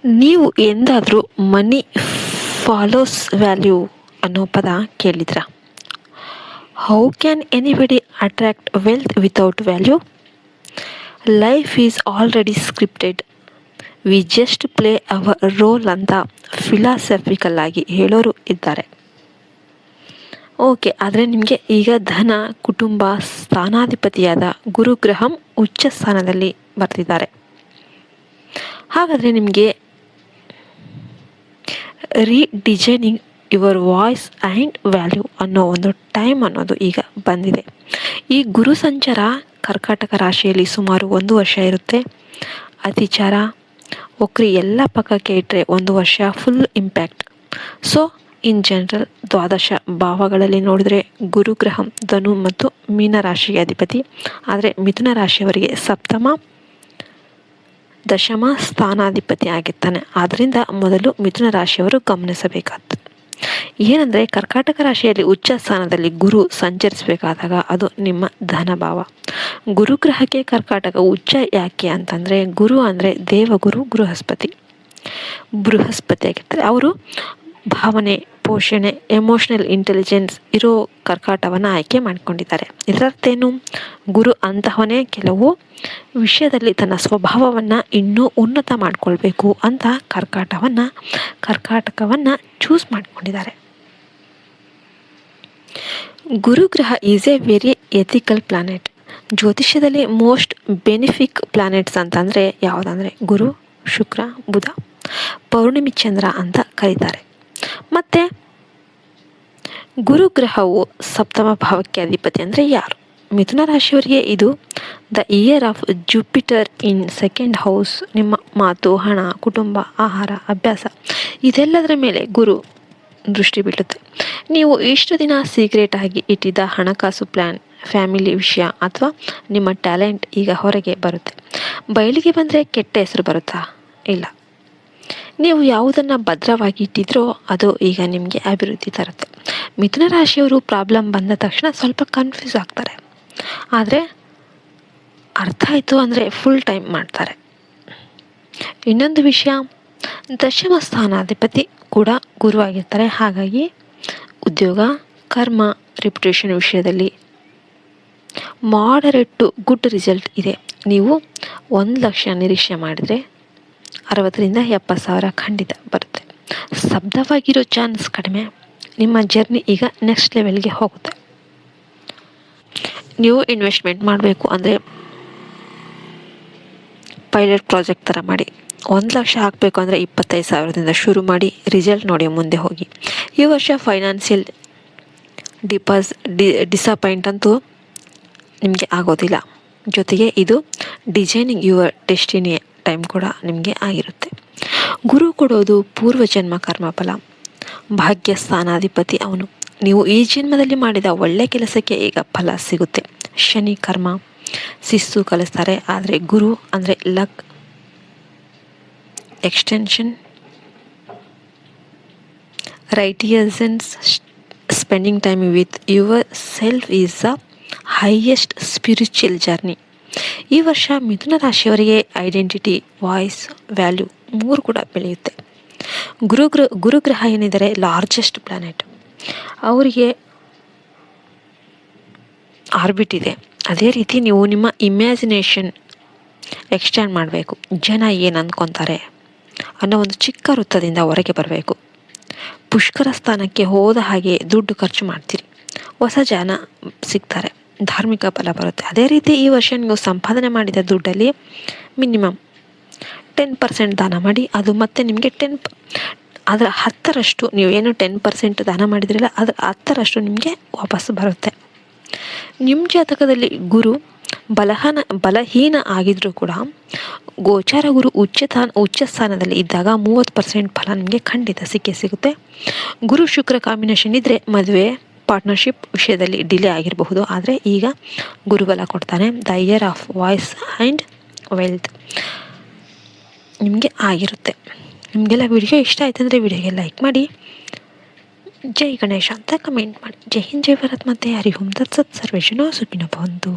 ನೀವು ಎಂದಾದರೂ ಮನಿ follows value ಅನ್ನೋ ಪದ ಕೇಳಿದ್ರಾ? How can anybody attract wealth without value? Life is already scripted, we just play our role ಅಂತ ಫಿಲಾಸಫಿಕಲ್ ಆಗಿ ಹೇಳೋರು ಇದ್ದಾರೆ. ಓಕೆ, ಆದರೆ ನಿಮಗೆ ಈಗ ಧನ, ಕುಟುಂಬ, ಸ್ಥಾನಾಧಿಪತಿಯಾದ ಗುರುಗ್ರಹಂ ಉಚ್ಚ ಸ್ಥಾನದಲ್ಲಿ ಬರ್ತಿದ್ದಾರೆ. ಹಾಗಾದರೆ ನಿಮಗೆ ರೀಡಿಸೈನಿಂಗ್ ಯುವರ್ ವಾಯ್ಸ್ ಆ್ಯಂಡ್ ವ್ಯಾಲ್ಯೂ ಅನ್ನೋ ಒಂದು ಟೈಮ್ ಅನ್ನೋದು ಈಗ ಬಂದಿದೆ. ಈ ಗುರು ಸಂಚಾರ ಕರ್ಕಾಟಕ ರಾಶಿಯಲ್ಲಿ ಸುಮಾರು 1 ವರ್ಷ ಇರುತ್ತೆ. ಅತಿಚಾರ, ವಕ್ರಿ ಎಲ್ಲ ಪಕ್ಕಕ್ಕೆ ಇಟ್ಟರೆ 1 ವರ್ಷ full impact. So in general ದ್ವಾದಶ ಭಾವಗಳಲ್ಲಿ ನೋಡಿದ್ರೆ ಗುರುಗ್ರಹಂ ಧನು ಮತ್ತು ಮೀನ ರಾಶಿಗೆ ಅಧಿಪತಿ. ಆದರೆ ಮಿಥುನ ರಾಶಿಯವರಿಗೆ ಸಪ್ತಮ, ದಶಮ ಸ್ಥಾನಾಧಿಪತಿ ಆಗಿರ್ತಾನೆ. ಆದ್ದರಿಂದ ಮೊದಲು ಮಿಥುನ ರಾಶಿಯವರು ಗಮನಿಸಬೇಕಾದ್ದು ಏನಂದರೆ, ಕರ್ಕಾಟಕ ರಾಶಿಯಲ್ಲಿ ಉಚ್ಚ ಸ್ಥಾನದಲ್ಲಿ ಗುರು ಸಂಚರಿಸಬೇಕಾದಾಗ ಅದು ನಿಮ್ಮ ಧನಭಾವ. ಗುರುಗ್ರಹಕ್ಕೆ ಕರ್ಕಾಟಕ ಉಚ್ಚ ಯಾಕೆ ಅಂತಂದರೆ, ಗುರು ಅಂದರೆ ದೇವಗುರು ಬೃಹಸ್ಪತಿ ಆಗಿರ್ತಾರೆ. ಅವರು ಭಾವನೆ, ಪೋಷಣೆ, ಎಮೋಷನಲ್ ಇಂಟೆಲಿಜೆನ್ಸ್ ಇರೋ ಕರ್ಕಾಟವನ್ನು ಆಯ್ಕೆ ಮಾಡಿಕೊಂಡಿದ್ದಾರೆ. ಇದರರ್ಥ ಏನು? ಗುರು ಅಂತಹವನೇ ಕೆಲವು ವಿಷಯದಲ್ಲಿ ತನ್ನ ಸ್ವಭಾವವನ್ನು ಇನ್ನೂ ಉನ್ನತ ಮಾಡಿಕೊಳ್ಬೇಕು ಅಂತ ಕರ್ಕಾಟಕವನ್ನು ಚೂಸ್ ಮಾಡಿಕೊಂಡಿದ್ದಾರೆ. ಗುರುಗ್ರಹ is a very ethical planet. ಜ್ಯೋತಿಷ್ಯದಲ್ಲಿ ಮೋಸ್ಟ್ ಬೆನಿಫಿಕ್ ಪ್ಲಾನೆಟ್ಸ್ ಅಂತಂದರೆ ಯಾವುದಂದರೆ ಗುರು, ಶುಕ್ರ, ಬುಧ, ಪೌರ್ಣಿಮಿ ಚಂದ್ರ ಅಂತ ಕರೀತಾರೆ. ಮತ್ತು ಗುರುಗ್ರಹವು ಸಪ್ತಮ ಭಾವಕ್ಕೆ ಅಧಿಪತಿ ಅಂದರೆ ಯಾರು? ಮಿಥುನ ರಾಶಿಯವರಿಗೆ ಇದು the year of Jupiter in second house. ನಿಮ್ಮ ಮಾತು, ಹಣ, ಕುಟುಂಬ, ಆಹಾರ, ಅಭ್ಯಾಸ ಇದೆಲ್ಲದರ ಮೇಲೆ ಗುರು ದೃಷ್ಟಿ ಬೀಳುತ್ತೆ. ನೀವು ಇಷ್ಟು ದಿನ ಸೀಕ್ರೆಟ್ ಆಗಿ ಇಟ್ಟಿದ್ದ ಹಣಕಾಸು ಪ್ಲ್ಯಾನ್, ಫ್ಯಾಮಿಲಿ ವಿಷಯ ಅಥವಾ ನಿಮ್ಮ ಟ್ಯಾಲೆಂಟ್ ಈಗ ಹೊರಗೆ ಬರುತ್ತೆ. ಬಯಲಿಗೆ ಬಂದರೆ ಕೆಟ್ಟ ಹೆಸರು ಬರುತ್ತಾ? ಇಲ್ಲ. ನೀವು ಯಾವುದನ್ನು ಭದ್ರವಾಗಿ ಇಟ್ಟಿದ್ರೋ ಅದು ಈಗ ನಿಮಗೆ ಅಭಿವೃದ್ಧಿ ತರುತ್ತೆ. ಮಿಥುನ ರಾಶಿಯವರು ಪ್ರಾಬ್ಲಮ್ ಬಂದ ತಕ್ಷಣ ಸ್ವಲ್ಪ ಕನ್ಫ್ಯೂಸ್ ಆಗ್ತಾರೆ, ಆದರೆ ಅರ್ಥ ಆಯಿತು ಅಂದರೆ ಫುಲ್ ಟೈಮ್ ಮಾಡ್ತಾರೆ. ಇನ್ನೊಂದು ವಿಷಯ, ದಶಮ ಸ್ಥಾನಾಧಿಪತಿ ಕೂಡ ಗುರು ಆಗಿರ್ತಾರೆ. ಹಾಗಾಗಿ ಉದ್ಯೋಗ, ಕರ್ಮ, ರೆಪ್ಯುಟೇಷನ್ ವಿಷಯದಲ್ಲಿ ಮಾಡರೇಟ್ ಟು ಗುಡ್ ರಿಸಲ್ಟ್ ಇದೆ. ನೀವು 1 ಲಕ್ಷ ನಿರೀಕ್ಷೆ ಮಾಡಿದರೆ 60,000 ರಿಂದ 70,000 ಖಂಡಿತ ಬರುತ್ತೆ. ಸ್ತಬ್ಧವಾಗಿರೋ ಚಾನ್ಸ್ ಕಡಿಮೆ. ನಿಮ್ಮ ಜರ್ನಿ ಈಗ ನೆಕ್ಸ್ಟ್ ಲೆವೆಲ್ಗೆ ಹೋಗುತ್ತೆ. ನೀವು ಇನ್ವೆಸ್ಟ್ಮೆಂಟ್ ಮಾಡಬೇಕು ಅಂದರೆ ಪೈಲಟ್ ಪ್ರಾಜೆಕ್ಟ್ ಥರ ಮಾಡಿ. 1 ಲಕ್ಷ ಹಾಕಬೇಕು ಅಂದರೆ 25,000ದಿಂದ ಶುರು ಮಾಡಿ, ರಿಸಲ್ಟ್ ನೋಡಿ ಮುಂದೆ ಹೋಗಿ. ಈ ವರ್ಷ ಫೈನಾನ್ಷಿಯಲ್ ಡಿಸಪಾಯಿಂಟ್ ಅಂತೂ ನಿಮಗೆ ಆಗೋದಿಲ್ಲ. ಜೊತೆಗೆ ಇದು ಡಿಸೈನಿಂಗ್ ಯುವರ್ ಡೆಸ್ಟಿನಿ ಟೈಮ್ ಕೂಡ ನಿಮಗೆ ಆಗಿರುತ್ತೆ. ಗುರು ಕೊಡೋದು ಪೂರ್ವಜನ್ಮ ಕರ್ಮಫಲ. ಭಾಗ್ಯ ಸ್ಥಾನಾಧಿಪತಿ ಅವನು. ನೀವು ಈ ಜನ್ಮದಲ್ಲಿ ಮಾಡಿದ ಒಳ್ಳೆ ಕೆಲಸಕ್ಕೆ ಈಗ ಫಲ ಸಿಗುತ್ತೆ. ಶನಿ ಕರ್ಮ, ಶಿಸ್ತು ಕಲಿಸ್ತಾರೆ. ಆದರೆ ಗುರು ಅಂದರೆ luck, extension, righteousness, spending time with your self is the highest spiritual journey. ಈ ವರ್ಷ ಮಿಥುನ ರಾಶಿಯವರಿಗೆ ಐಡೆಂಟಿಟಿ, ವಾಯ್ಸ್, ವ್ಯಾಲ್ಯೂ 3 ಕೂಡ ಬೆಳೆಯುತ್ತೆ. ಗುರುಗ್ರಹ ಏನಿದ್ದಾರೆ ಲಾರ್ಜೆಸ್ಟ್ ಪ್ಲಾನೆಟ್. ಅವರಿಗೆ ಆರ್ಬಿಟ್ ಇದೆ. ಅದೇ ರೀತಿ ನೀವು ನಿಮ್ಮ ಇಮ್ಯಾಜಿನೇಷನ್ ಎಕ್ಸ್ಟ್ಯಾಂಡ್ ಮಾಡಬೇಕು. ಜನ ಏನು ಅಂದ್ಕೊತಾರೆ ಅನ್ನೋ ಒಂದು ಚಿಕ್ಕ ವೃತ್ತದಿಂದ ಹೊರಗೆ ಬರಬೇಕು. ಪುಷ್ಕರ ಸ್ಥಾನಕ್ಕೆ ಹೋದ ಹಾಗೆ ದುಡ್ಡು ಖರ್ಚು ಮಾಡ್ತೀರಿ, ಹೊಸ ಜನ ಸಿಗ್ತಾರೆ, ಧಾರ್ಮಿಕ ಫಲ ಬರುತ್ತೆ. ಅದೇ ರೀತಿ ಈ ವರ್ಷ ನೀವು ಸಂಪಾದನೆ ಮಾಡಿದ ದುಡ್ಡಲ್ಲಿ ಮಿನಿಮಮ್ 10% ದಾನ ಮಾಡಿ. ಅದು ಮತ್ತೆ ನಿಮಗೆ ಅದರ 10ರಷ್ಟು, ನೀವು ಏನು 10% ದಾನ ಮಾಡಿದ್ರಲ್ಲ ಅದರ 10ರಷ್ಟು ನಿಮಗೆ ವಾಪಸ್ ಬರುತ್ತೆ. ನಿಮ್ಮ ಜಾತಕದಲ್ಲಿ ಗುರು ಬಲಹೀನ ಆಗಿದ್ರೂ ಕೂಡ ಗೋಚಾರ ಗುರು ಉಚ್ಚ ಸ್ಥಾನದಲ್ಲಿ ಇದ್ದಾಗ 30% ಫಲ ನಿಮಗೆ ಖಂಡಿತ ಸಿಗುತ್ತೆ. ಗುರು ಶುಕ್ರ ಕಾಂಬಿನೇಷನ್ ಇದ್ದರೆ ಮದುವೆ, ಪಾರ್ಟ್ನರ್ಶಿಪ್ ವಿಷಯದಲ್ಲಿ ಡಿಲೇ ಆಗಿರಬಹುದು. ಆದರೆ ಈಗ ಗುರುಬಲ ಕೊಡ್ತಾನೆ. The year of voice and wealth ನಿಮಗೆ ಆಗಿರುತ್ತೆ. ನಿಮಗೆಲ್ಲ ವಿಡಿಯೋ ಇಷ್ಟ ಆಯ್ತು ಅಂದರೆ ವಿಡಿಯೋಗೆ ಲೈಕ್ ಮಾಡಿ, ಜೈ ಗಣೇಶ ಅಂತ ಕಮೆಂಟ್ ಮಾಡಿ. ಜೈ ಹಿಂದ್, ಜೈ ಭಾರತ್, ಮತ್ತು ಹರಿ ಓಂ ತತ್ಸತ್. ಸರ್ವೇ ಜನ ಸುಖಿನೋ ಭವಂತು.